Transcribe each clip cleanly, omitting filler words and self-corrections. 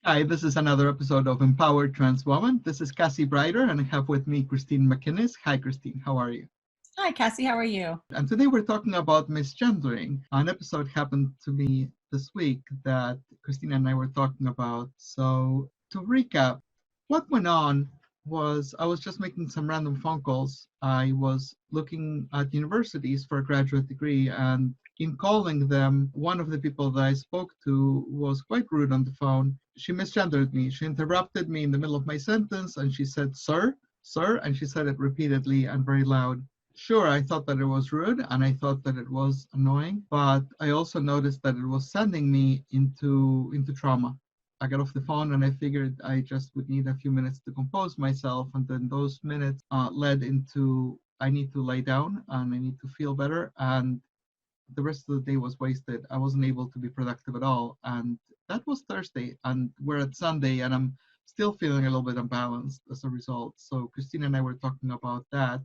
Hi, this is another episode of Empowered Trans Woman. This is Cassie Brighter, and I have with me Christine MacInnis. Hi, Christine. How are you? Hi, Cassie. How are you? And today we're talking about misgendering. An episode happened to me this week that Christine and I were talking about. So, to recap, what went on was I was just making some random phone calls. I was looking at universities for a graduate degree, and in calling them, one of the people that I spoke to was quite rude on the phone. She misgendered me. She interrupted me in the middle of my sentence and she said, "Sir, sir," and she said it repeatedly and very loud. Sure, I thought that it was rude and I thought that it was annoying, but I also noticed that it was sending me into trauma. I got off the phone and I figured I just would need a few minutes to compose myself, and then those minutes led into I need to lay down and I need to feel better, and the rest of the day was wasted. I wasn't able to be productive at all, and that was Thursday, and we're at Sunday, and I'm still feeling a little bit unbalanced as a result. So Christine and I were talking about that,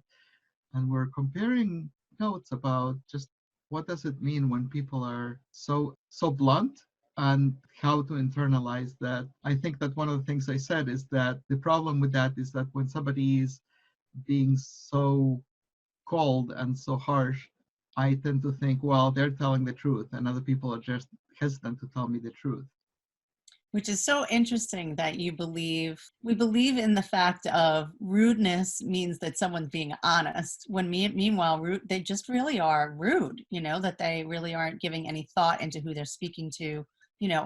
and we're comparing notes about just what does it mean when people are so blunt and how to internalize that. I think that one of the things I said is that the problem with that is that when somebody is being so cold and so harsh, I tend to think, well, they're telling the truth, and other people are just hesitant to tell me the truth. Which is so interesting that we believe in the fact of rudeness means that someone's being honest, when meanwhile, they just really are rude, that they really aren't giving any thought into who they're speaking to.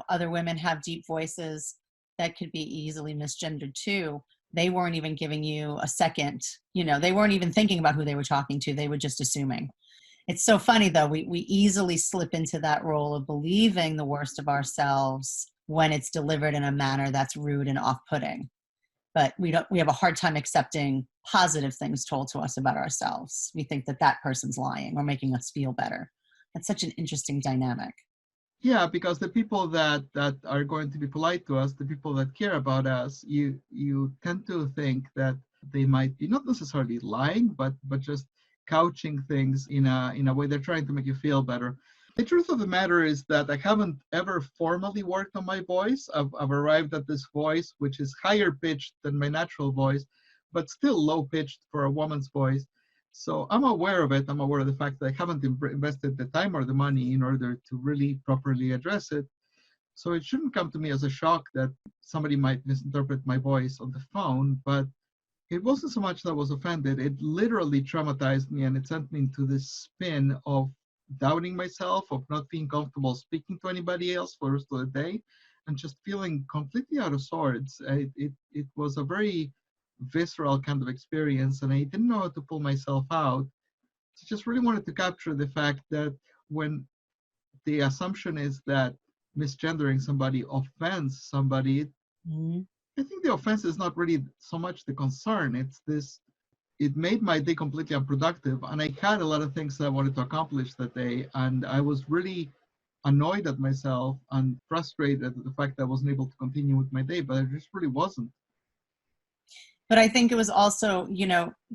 Other women have deep voices that could be easily misgendered too. They weren't even giving you a second, they weren't even thinking about who they were talking to. They were just assuming. It's so funny though, we easily slip into that role of believing the worst of ourselves when it's delivered in a manner that's rude and off-putting. But we have a hard time accepting positive things told to us about ourselves. We think that person's lying or making us feel better. That's such an interesting dynamic. Yeah, because the people that are going to be polite to us, the people that care about us, you tend to think that they might be not necessarily lying, but just couching things in a way they're trying to make you feel better. The truth of the matter is that I haven't ever formally worked on my voice. I've arrived at this voice, which is higher pitched than my natural voice, but still low pitched for a woman's voice. So I'm aware of it. I'm aware of the fact that I haven't invested the time or the money in order to really properly address it. So it shouldn't come to me as a shock that somebody might misinterpret my voice on the phone, but it wasn't so much that I was offended. It literally traumatized me, and it sent me into this spin of doubting myself, of not being comfortable speaking to anybody else for the rest of the day, and just feeling completely out of sorts. It was a very visceral kind of experience, and I didn't know how to pull myself out. So just really wanted to capture the fact that when the assumption is that misgendering somebody offends somebody, Mm-hmm. I think the offense is not really so much the concern. It's this, it made my day completely unproductive. And I had a lot of things that I wanted to accomplish that day. And I was really annoyed at myself and frustrated at the fact that I wasn't able to continue with my day, but I just really wasn't. But I think it was also,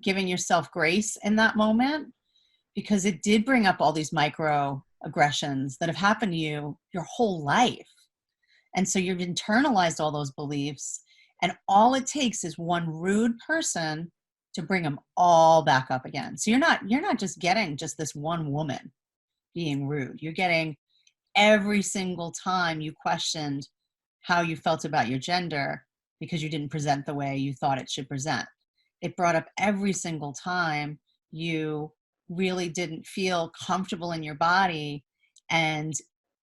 giving yourself grace in that moment, because it did bring up all these microaggressions that have happened to you your whole life. And so you've internalized all those beliefs, and all it takes is one rude person to bring them all back up again. So you're not just getting just this one woman being rude. You're getting every single time you questioned how you felt about your gender because you didn't present the way you thought it should present. It brought up every single time you really didn't feel comfortable in your body, and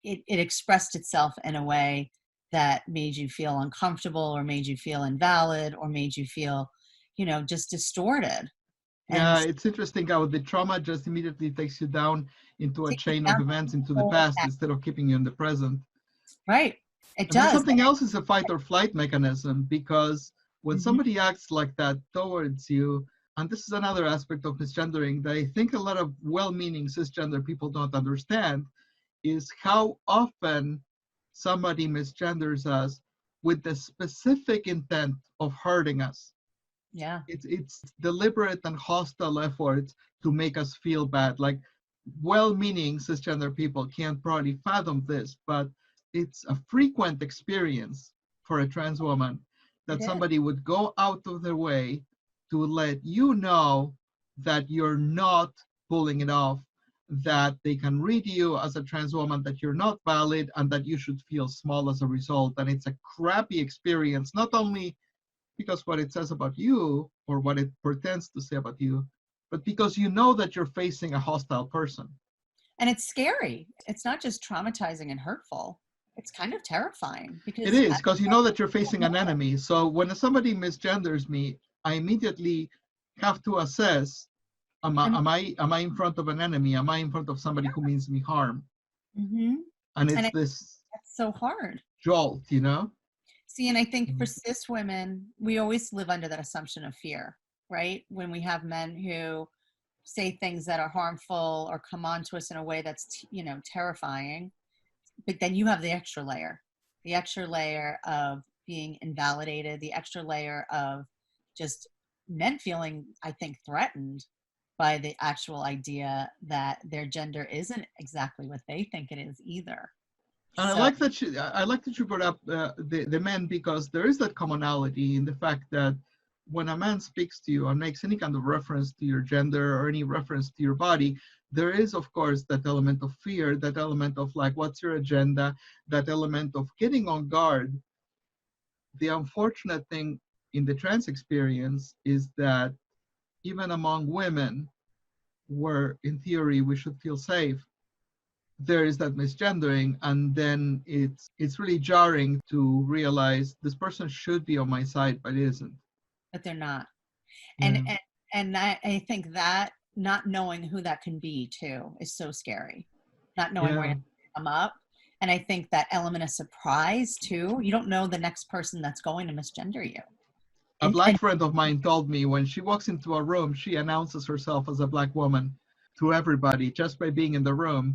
it expressed itself in a way that made you feel uncomfortable or made you feel invalid or made you feel, just distorted. And Yeah, it's interesting how the trauma just immediately takes you down into a take it chain down of the events into the whole past path. instead of keeping you in the present. Right. It And then does. something else is a fight or flight mechanism, because when Mhm. somebody acts like that towards you, and this is another aspect of misgendering that I think a lot of well-meaning cisgender people don't understand, is how often somebody misgenders us with the specific intent of hurting us. Yeah. It's deliberate and hostile efforts to make us feel bad. Like, well-meaning cisgender people can't probably fathom this, but it's a frequent experience for a trans woman It that is. somebody would go out of their way to let you know that you're not pulling it off, that they can read you as a trans woman, that you're not valid, and that you should feel small as a result. And it's a crappy experience, not only because what it says about you or what it pretends to say about you, but because you know that you're facing a hostile person. And it's scary. It's not just traumatizing and hurtful. It's kind of terrifying It because is, because you know that you're I don't facing an know. enemy. So when somebody misgenders me, I immediately have to assess, And, am I in front of an enemy? Am I in front of somebody who means me harm? mm-hmm. And And it's this it's so hard. jolt, you know? See, and I think for cis women, we always live under that assumption of fear, right? When we have men who say things that are harmful or come on to us in a way that's, terrifying. But then you have the extra layer of being invalidated, the extra layer of just men feeling, I think, threatened by the actual idea that their gender isn't exactly what they think it is either. And So I like that you brought up the men, because there is that commonality in the fact that when a man speaks to you and makes any kind of reference to your gender or any reference to your body, there is, of course, that element of fear, that element of like, what's your agenda, that element of getting on guard. The unfortunate thing in the trans experience is that even among women, where in theory we should feel safe, there is that misgendering, and then it's really jarring to realize this person should be on my side but isn't. but they're not. And Yeah, and, and I think that not knowing who that can be too is so scary. Not knowing where yeah. to come up. And I think that element of surprise too. You don't know the next person that's going to misgender you. A black And friend of mine told me when she walks into a room, she announces herself as a black woman to everybody just by being in the room,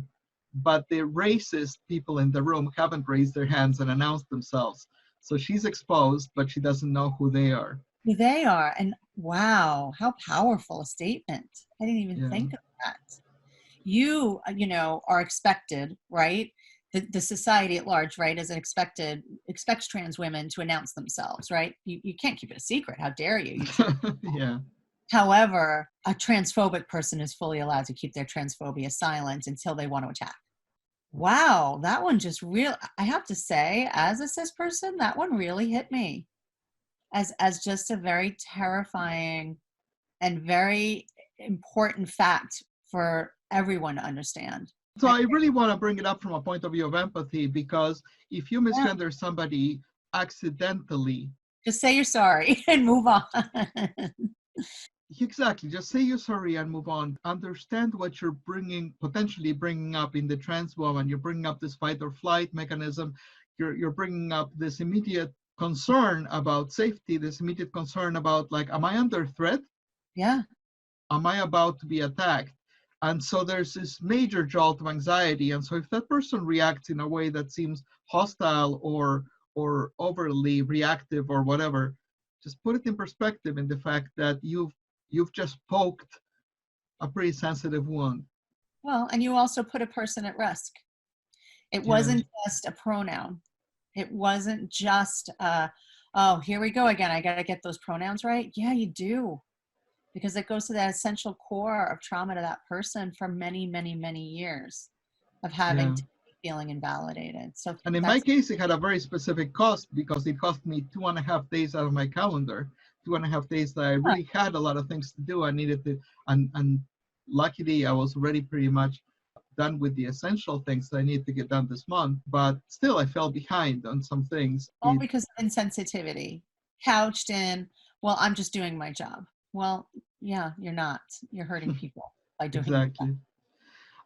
but the racist people in the room haven't raised their hands and announced themselves, so she's exposed but she doesn't know who they are. who they are. And wow, how powerful a statement. I didn't even Yeah, think of that. You are expected, right? The society at large, right, is expects trans women to announce themselves, right? You can't keep it a secret. How dare you? You should. yeah. However, a transphobic person is fully allowed to keep their transphobia silent until they want to attack. Wow, that one just real. I have to say, as a cis person, that one really hit me as just a very terrifying and very important fact for everyone to understand. So I really want to bring it up from a point of view of empathy, because if you Yeah, misgender somebody accidentally, just say you're sorry and move on. exactly, just say you're sorry and move on. Understand what you're potentially bringing up in the trans woman. You're bringing up this fight or flight mechanism. You're bringing up this immediate concern about safety, this immediate concern about like, am I under threat? Yeah, Am I about to be attacked? And so there's this major jolt of anxiety. And so if that person reacts in a way that seems hostile or overly reactive or whatever, just put it in perspective in the fact that you've just poked a pretty sensitive wound. well, and you also put a person at risk. It Yeah, wasn't just a pronoun. It wasn't just, oh, here we go again. I got to get those pronouns right. Yeah, you do. Because it goes to that essential core of trauma to that person for many, many, many years of having yeah. to be feeling invalidated. So And in my that's, case, it had a very specific cost, because it cost me 2.5 days out of my calendar, 2.5 days that I really had a lot of things to do. I needed to, and luckily I was already pretty much done with the essential things that I need to get done this month, but still I fell behind on some things. all because of insensitivity, couched in, well, I'm just doing my job. Well, yeah, you're not. You're hurting people by doing your job. Exactly.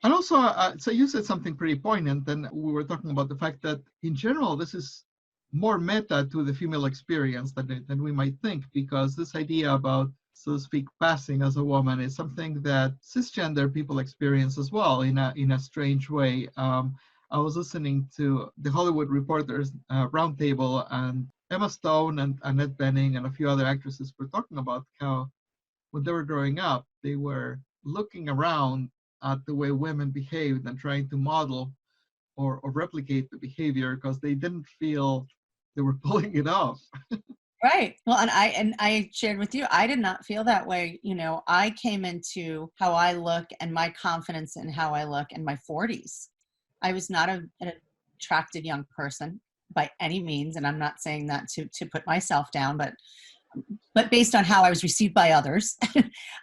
And also, so you said something pretty poignant, and we were talking about the fact that in general, this is more meta to the female experience than we might think, because this idea about, so to speak, passing as a woman is something that cisgender people experience as well in a strange way. I was listening to the Hollywood Reporters Roundtable, and Emma Stone and Annette Bening and a few other actresses were talking about how when they were growing up, they were looking around at the way women behaved and trying to model or replicate the behavior, because they didn't feel they were pulling it off. Right. Well, and I shared with you, I did not feel that way. You know, I came into how I look and my confidence in how I look in my 40s. I was not an attractive young person by any means, and I'm not saying that to put myself down, but based on how I was received by others,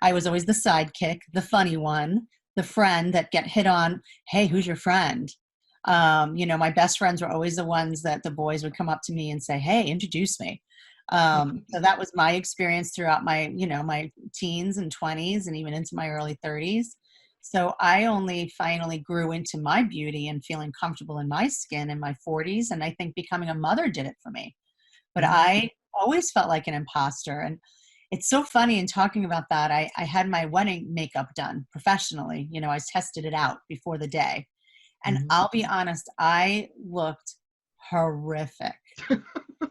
I was always the sidekick, the funny one, the friend that get hit on. Hey, who's your friend? You know, my best friends were always the ones that the boys would come up to me and say, hey, introduce me. So that was my experience throughout my, you know, my teens and 20s and even into my early 30s. So I only finally grew into my beauty and feeling comfortable in my skin in my 40s. And I think becoming a mother did it for me. But I always felt like an imposter. And it's so funny in talking about that. I had my wedding makeup done professionally. You know, I tested it out before the day. And I'll be honest, I looked horrific.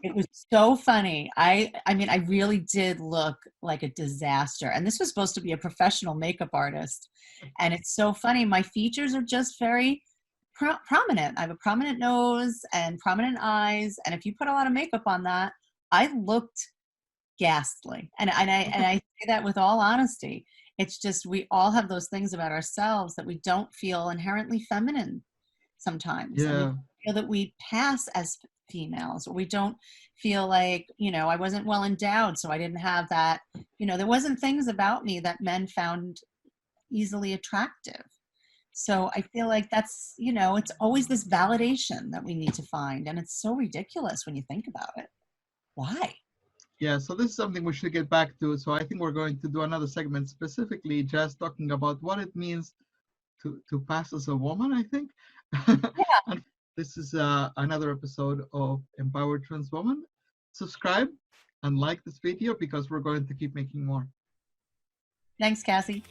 It was so funny. I mean, I really did look like a disaster. And this was supposed to be a professional makeup artist. And it's so funny. My features are just very prominent. I have a prominent nose and prominent eyes. And if you put a lot of makeup on that, I looked ghastly. And I say that with all honesty. It's just we all have those things about ourselves that we don't feel inherently feminine sometimes. And we Yeah. feel that we pass as females, or we don't feel like, you know, I wasn't well endowed, so I didn't have that, you know, there wasn't things about me that men found easily attractive. So I feel like that's, you know, it's always this validation that we need to find. And it's so ridiculous when you think about it. Why? Yeah, so this is something we should get back to. So I think we're going to do another segment specifically just talking about what it means to pass as a woman, I think. And this is another episode of Empowered Trans Woman. Subscribe and like this video because we're going to keep making more. Thanks, Cassie.